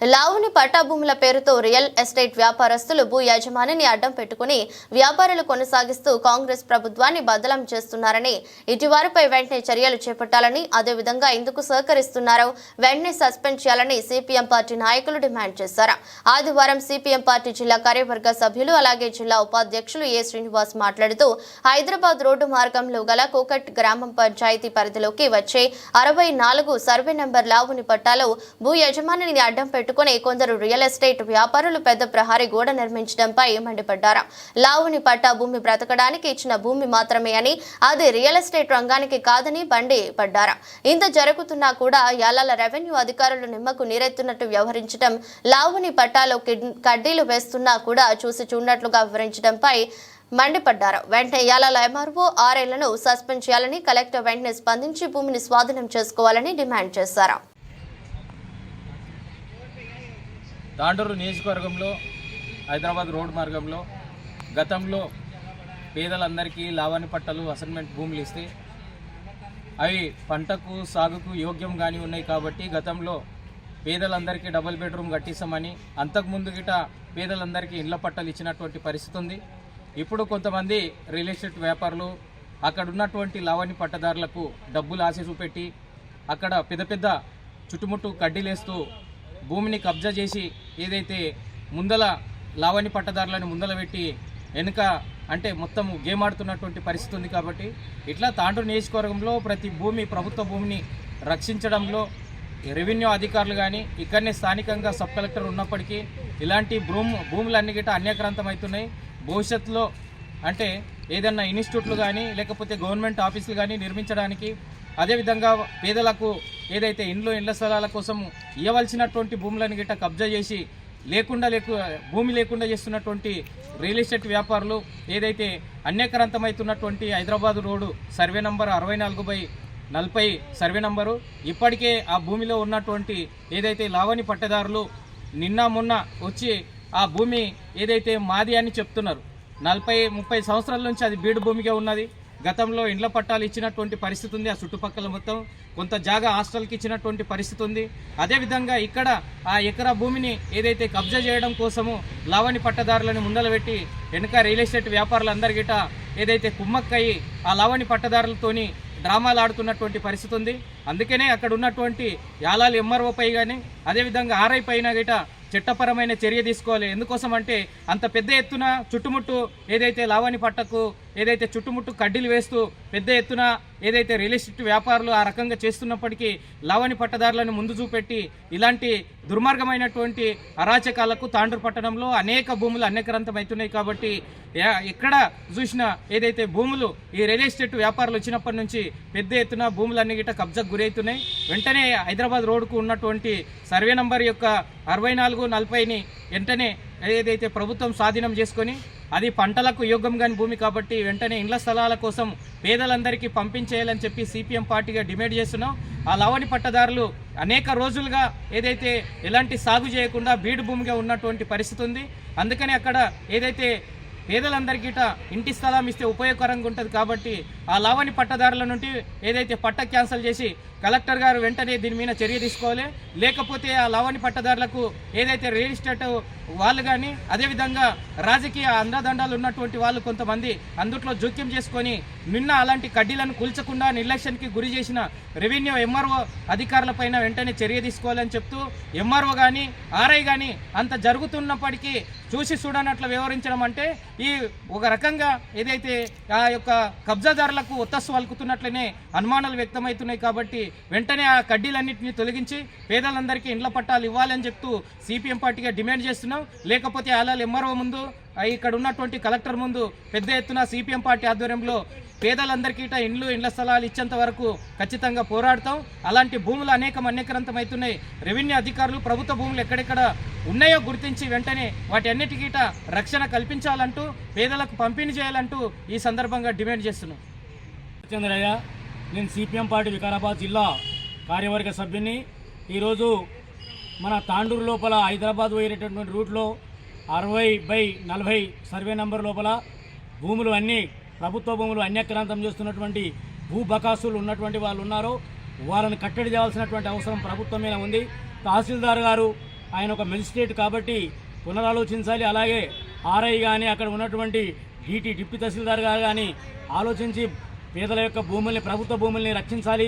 లావుని పట్టాభూముల పేరుతో real estate వ్యాపారస్తులు భూ యజమానిని అడ్డం పెట్టుకుని వ్యాపారాలు కొనసాగిస్తూ కాంగ్రెస్ ప్రభుత్వాన్ని బదలం చేస్తున్నారని, ఇటీవారిపై వెంటనే చర్యలు చేపట్టాలని, అదేవిధంగా ఇందుకు సహకరిస్తున్నారో వెంటనే సస్పెండ్ చేయాలని సిపిఎం పార్టీ నాయకులు డిమాండ్ చేశారు. ఆదివారం సిపిఎం పార్టీ జిల్లా కార్యవర్గ సభ్యులు అలాగే జిల్లా ఉపాధ్యక్షులు ఏ శ్రీనివాస్ మాట్లాడుతూ హైదరాబాద్ రోడ్డు మార్గంలో గల కోకట్ గ్రామం పంచాయతీ పరిధిలోకి వచ్చే 64 సర్వే నెంబర్ లావుని పట్టాలో భూ యజమానిని అడ్డం పెట్టుకుని కొందరు రియల్ ఎస్టేట్ వ్యాపారులు పెద్ద ప్రహారీ గోడ నిర్మించడంపై మండిపడ్డారు. లావుని పట్టా భూమి బ్రతకడానికి ఇచ్చిన భూమి మాత్రమే అని, అది రియల్ ఎస్టేట్ రంగానికి కాదని మండిపడ్డారు. ఇంత జరుగుతున్నా కూడా యాలాల రెవెన్యూ అధికారులు నిమ్మకు నీరెత్తున్నట్టు వ్యవహరించడం, లావుని పట్టాలో కడ్డీలు వేస్తున్నా కూడా చూసి చూడనట్లుగా వివరించడంపై మండిపడ్డారు. వెంటనే యాలాల ఎంఆర్ఓ ఆర్ఐలను సస్పెండ్ చేయాలని, కలెక్టర్ వెంటనే స్పందించి భూమిని స్వాధీనం చేసుకోవాలని డిమాండ్ చేశారు. తాండూరు నియోజకవర్గంలో హైదరాబాద్ రోడ్ మార్గంలో గతంలో పేదలందరికీ లావాణి పట్టాలు అసైన్మెంట్ భూములు ఇస్తే అవి పంటకు సాగుకు యోగ్యంగానే ఉన్నాయి కాబట్టి గతంలో పేదలందరికీ డబుల్ బెడ్రూమ్ కట్టిస్తామని, అంతకుముందు గిట పేదలందరికీ ఇళ్ల పట్టాలు ఇచ్చినటువంటి పరిస్థితి ఉంది. ఇప్పుడు కొంతమంది రియల్ ఎస్టేట్ వ్యాపారులు అక్కడ ఉన్నటువంటి లావాణి పట్టదారులకు డబ్బులు ఆశ చూపెట్టి అక్కడ పెద్ద పెద్ద చుట్టుముట్టు కడ్డీలేస్తూ భూమిని కబ్జా చేసి ఏదైతే ముందల లావాణి పట్టదారులను ముందల పెట్టి వెనుక అంటే మొత్తం గేమ్ ఆడుతున్నటువంటి పరిస్థితి ఉంది. కాబట్టి ఇట్లా తాండూరు నియోజకవర్గంలో ప్రతి ప్రభుత్వ భూమిని రక్షించడంలో రెవెన్యూ అధికారులు కానీ ఇక్కడనే స్థానికంగా సబ్ కలెక్టర్ ఉన్నప్పటికీ ఇలాంటి భూములన్నీ గిట్ట అన్యాక్రాంతం అవుతున్నాయి. భవిష్యత్తులో అంటే ఏదన్నా ఇన్స్టిట్యూట్లు కానీ లేకపోతే గవర్నమెంట్ ఆఫీసులు కానీ నిర్మించడానికి, అదేవిధంగా పేదలకు ఏదైతే ఇళ్ల స్థలాల కోసం ఇవ్వవలసినటువంటి భూములను గిట్ట కబ్జా చేసి భూమి లేకుండా చేస్తున్నటువంటి రియల్ ఎస్టేట్ వ్యాపారులు ఏదైతే అన్యాక్రాంతమవుతున్నటువంటి Hyderabad road survey number 64/40 survey number ఇప్పటికే ఆ భూమిలో ఉన్నటువంటి ఏదైతే లావాణి పట్టదారులు నిన్న మొన్న వచ్చి ఆ భూమి ఏదైతే మాది అని చెప్తున్నారు. 40-30 సంవత్సరాల నుంచి అది బీడు భూమిగా ఉన్నది. గతంలో ఇండ్ల పట్టాలు ఇచ్చినటువంటి పరిస్థితి ఉంది. ఆ చుట్టుపక్కల మొత్తం కొంత జాగా హాస్టల్కి ఇచ్చినటువంటి పరిస్థితి ఉంది. అదేవిధంగా ఇక్కడ ఆ ఎకరా భూమిని ఏదైతే కబ్జా చేయడం కోసము లావాణి పట్టదారులను ముందల పెట్టి వెనుక రియల్ ఎస్టేట్ వ్యాపారులందరి గిట ఏదైతే కుమ్మక్కయి ఆ లావాణి పట్టదారులతోని డ్రామాలు ఆడుతున్నటువంటి పరిస్థితి ఉంది. అందుకనే అక్కడ ఉన్నటువంటి యాలాలు ఎంఆర్ఓ పై కానీ అదేవిధంగా ఆర్ఐ పైన గిట చట్టపరమైన చర్య తీసుకోవాలి. ఎందుకోసం అంటే అంత పెద్ద ఎత్తున చుట్టుముట్టు ఏదైతే లావాణి పట్టకు ఏదైతే చుట్టుముట్టు కడ్డీలు వేస్తూ పెద్ద ఎత్తున ఏదైతే రియల్ ఎస్టేట్ వ్యాపారులు ఆ రకంగా చేస్తున్నప్పటికీ లావాణి పట్టదారులను ముందు చూపెట్టి ఇలాంటి దుర్మార్గమైనటువంటి అరాచకాలకు తాండూరు పట్టణంలో అనేక భూములు అన్యాక్రాంతం అవుతున్నాయి. కాబట్టి ఎక్కడ చూసినా ఏదైతే భూములు ఈ రియల్ ఎస్టేట్ వ్యాపారులు వచ్చినప్పటి నుంచి పెద్ద ఎత్తున భూములన్నీ గిట్ట కబ్జాకు గురవుతున్నాయి. వెంటనే హైదరాబాద్ రోడ్డుకు ఉన్నటువంటి సర్వే నంబర్ యొక్క 64/40ని వెంటనే ఏదైతే ప్రభుత్వం స్వాధీనం చేసుకొని అది పంటలకు యోగ్యం కాని భూమి కాబట్టి వెంటనే ఇండ్ల స్థలాల కోసం పేదలందరికీ పంపించేయాలని చెప్పి సిపిఎం పార్టీగా డిమాండ్ చేస్తున్నాం. ఆ లావాణి పట్టదారులు అనేక రోజులుగా ఏదైతే ఎలాంటి సాగు చేయకుండా బీడు భూమిగా ఉన్నటువంటి పరిస్థితి ఉంది. అందుకని అక్కడ ఏదైతే పేదలందరికీ ఇంటి స్థలం ఇస్తే ఉపయోగకరంగా ఉంటుంది. కాబట్టి ఆ లావాణి పట్టదారుల నుండి ఏదైతే పట్ట క్యాన్సిల్ చేసి కలెక్టర్ గారు వెంటనే దీని మీద చర్య తీసుకోవాలి. లేకపోతే ఆ లావాణి పట్టదారులకు ఏదైతే రియల్ ఎస్టేట్ వాళ్ళు కానీ అదేవిధంగా రాజకీయ అండదండాలు ఉన్నటువంటి వాళ్ళు కొంతమంది అందుట్లో జోక్యం చేసుకొని నిన్న అలాంటి కడ్డీలను కూల్చకుండా నిర్లక్ష్యానికి గురి చేసిన రెవెన్యూ ఎంఆర్ఓ అధికారులపైన వెంటనే చర్య తీసుకోవాలని చెప్తూ ఎంఆర్ఓ కానీ ఆర్ఐ కానీ అంత జరుగుతున్నప్పటికీ చూసి చూడనట్లు వ్యవహరించడం అంటే ఈ ఒక రకంగా ఏదైతే ఆ యొక్క కబ్జాదారులకు ఒత్తస్సు వలుకుతున్నట్లనే అనుమానాలు వ్యక్తమవుతున్నాయి. కాబట్టి వెంటనే ఆ కడ్డీలన్నింటినీ తొలగించి పేదలందరికీ ఇండ్ల పట్టాలు ఇవ్వాలని చెప్తూ సిపిఎం పార్టీగా డిమాండ్ చేస్తున్నాం. లేకపోతే అలాల్ ఎంఆర్ఓ ముందు ఇక్కడ ఉన్నటువంటి కలెక్టర్ ముందు పెద్ద ఎత్తున సిపిఎం పార్టీ ఆధ్వర్యంలో పేదలందరికీ ఇండ్ల స్థలాలు ఇచ్చేంత వరకు ఖచ్చితంగా పోరాడతాం. అలాంటి భూములు అన్యాక్రాంతం అవుతున్నాయి. రెవెన్యూ అధికారులు ప్రభుత్వ భూములు ఎక్కడెక్కడ ఉన్నాయో గుర్తించి వెంటనే వాటి అన్నిటికీ రక్షణ కల్పించాలంటూ పేదలకు పంపిణీ చేయాలంటూ ఈ సందర్భంగా డిమాండ్ చేస్తున్నాం. చంద్రయ్య, నేను సిపిఎం పార్టీ వికారాబాద్ జిల్లా కార్యవర్గ సభ్యుని. ఈరోజు మన తాండూరు లోపల హైదరాబాద్ పోయేటటువంటి రూట్లో 60/40 సర్వే నంబర్ లోపల భూములు అన్నీ ప్రభుత్వ భూములు అన్యాక్రాంతం చేస్తున్నటువంటి భూ బకాసులు ఉన్నటువంటి వాళ్ళు ఉన్నారో వాళ్ళని కట్టడి చేయాల్సినటువంటి అవసరం ప్రభుత్వం మీద ఉంది. తహసీల్దార్ గారు ఆయన ఒక మెజిస్ట్రేట్ కాబట్టి పునరాలోచించాలి. అలాగే ఆర్ఐ కానీ అక్కడ ఉన్నటువంటి డిప్యూటీ తహసీల్దార్ గారు కానీ ఆలోచించి పేదల యొక్క భూముల్ని, ప్రభుత్వ భూముల్ని రక్షించాలి.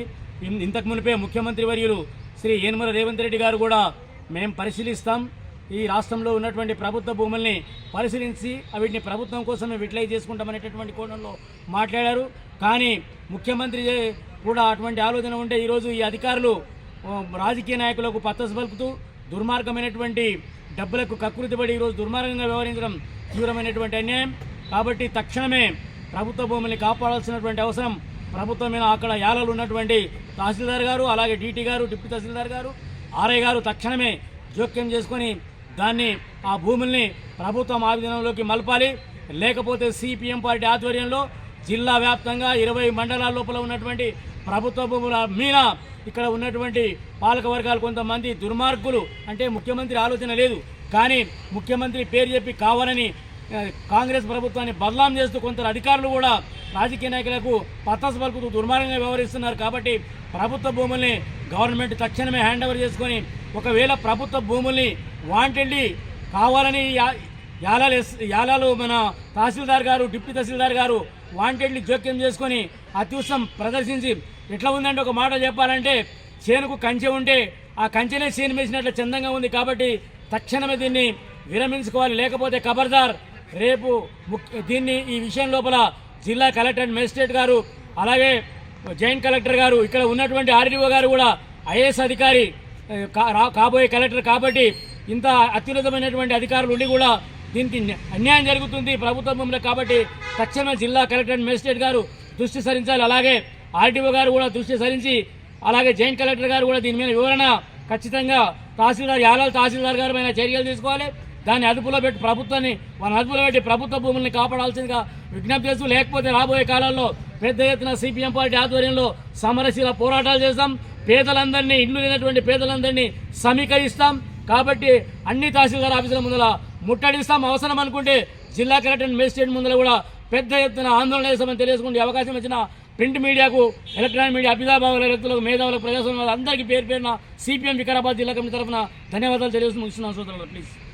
ఇంతకు మునిపే ముఖ్యమంత్రి వర్యులు శ్రీ యనమల రేవంత్ రెడ్డి గారు కూడా మేము పరిశీలిస్తాం, ఈ రాష్ట్రంలో ఉన్నటువంటి ప్రభుత్వ భూముల్ని పరిశీలించి వీటిని ప్రభుత్వం కోసమే యూటిలైజ్ చేసుకుంటామనేటటువంటి కోణంలో మాట్లాడారు. కానీ ముఖ్యమంత్రి కూడా అటువంటి ఆలోచన ఉంటే ఈరోజు ఈ అధికారులు రాజకీయ నాయకులకు పత్తసు పలుకుతూ దుర్మార్గమైనటువంటి డబ్బులకు కక్కుర్తిపడి ఈరోజు దుర్మార్గంగా వ్యవహరించడం తీవ్రమైనటువంటి అన్యాయం. కాబట్టి తక్షణమే ప్రభుత్వ భూముల్ని కాపాడాల్సినటువంటి అవసరం ప్రభుత్వం మీద అక్కడ యాలలు ఉన్నటువంటి తహసీల్దార్ గారు, అలాగే డీటీ గారు, డిప్యూటీ తహసీల్దార్ గారు, ఆర్ఐ గారు తక్షణమే జోక్యం చేసుకొని దాన్ని ఆ భూముల్ని ప్రభుత్వం ఆధీనంలోకి మలపాలి. లేకపోతే సిపిఎం పార్టీ ఆధ్వర్యంలో జిల్లా వ్యాప్తంగా 20 మండలాల లోపల ఉన్నటువంటి ప్రభుత్వ భూముల మీద ఇక్కడ ఉన్నటువంటి పాలక వర్గాలు కొంతమంది దుర్మార్గులు, అంటే ముఖ్యమంత్రి ఆలోచన లేదు కానీ ముఖ్యమంత్రి పేరు చెప్పి కావాలని కాంగ్రెస్ ప్రభుత్వాన్ని బదలాం చేస్తూ కొందరు అధికారులు కూడా రాజకీయ నాయకులకు పత్తాసు పలుకుతూ దుర్మార్గంగా వ్యవహరిస్తున్నారు. కాబట్టి ప్రభుత్వ భూముల్ని గవర్నమెంట్ తక్షణమే హ్యాండ్ ఓవర్ చేసుకొని, ఒకవేళ ప్రభుత్వ భూముల్ని వాంటెడ్లీ కావాలని యాలాలు మన తహసీల్దార్ గారు, డిప్యూటీ తహసీల్దార్ గారు వాంటెడ్లీ జోక్యం చేసుకొని అత్యుత్సం ప్రదర్శించి ఎట్లా ఉందంటే, ఒక మాట చెప్పాలంటే చేనుకు కంచె ఉంటే ఆ కంచెనే చేను వేసినట్లు చందంగా ఉంది. కాబట్టి తక్షణమే దీన్ని విరమించుకోవాలి. లేకపోతే ఖబర్దార్ రేపు ఈ విషయం లోపల జిల్లా కలెక్టర్, మేజిస్ట్రేట్ గారు, అలాగే జాయింట్ కలెక్టర్ గారు, ఇక్కడ ఉన్నటువంటి ఆర్డీఓ గారు కూడా ఐఏఎస్ అధికారి కాబోయే కలెక్టర్ కాబట్టి ఇంత అత్యున్నతమైనటువంటి అధికారులు ఉండి కూడా దీనికి అన్యాయం జరుగుతుంది ప్రభుత్వ భూములకు. కాబట్టి తక్షణమే జిల్లా కలెక్టర్, మేజిస్ట్రేట్ గారు దృష్టి సారించాలి. అలాగే ఆర్డీఓ గారు కూడా దృష్టి సారించి, అలాగే జాయింట్ కలెక్టర్ గారు కూడా దీని మీద వివరణ ఖచ్చితంగా తహసీల్దార్ గారి పైన చర్యలు తీసుకోవాలి. దాన్ని అదుపులో పెట్టి ప్రభుత్వ భూముల్ని కాపాడాల్సిందిగా విజ్ఞప్తి చేస్తూ, లేకపోతే రాబోయే కాలంలో పెద్ద ఎత్తున సిపిఎం పార్టీ ఆధ్వర్యంలో సమరశీల పోరాటాలు చేస్తాం. పేదలందరినీ, ఇల్లు లేనటువంటి పేదలందరినీ సమీకరిస్తాం. కాబట్టి అన్ని తహసీల్దార్ ఆఫీసుల ముందర ముట్టడిస్తాం. అవసరం అనుకుంటే జిల్లా కలెక్టర్, మేజిస్ట్రేట్ ముందర కూడా పెద్ద ఎత్తున ఆందోళన చేస్తామని తెలియజేసుకుంటే అవకాశం ఇచ్చిన ప్రింట్ మీడియాకు, ఎలక్ట్రానిక్ మీడియా, అభిదాభావుల వ్యక్తులకు, మేధావులకు, ప్రజాస్వామ్య అందరికీ పేరున సిపిఎం వికారాబాద్ జిల్లా కమిటీ తరఫున ధన్యవాదాలు తెలియజేస్తూ ముగిస్తున్నాను. సోదరులు ప్లీజ్.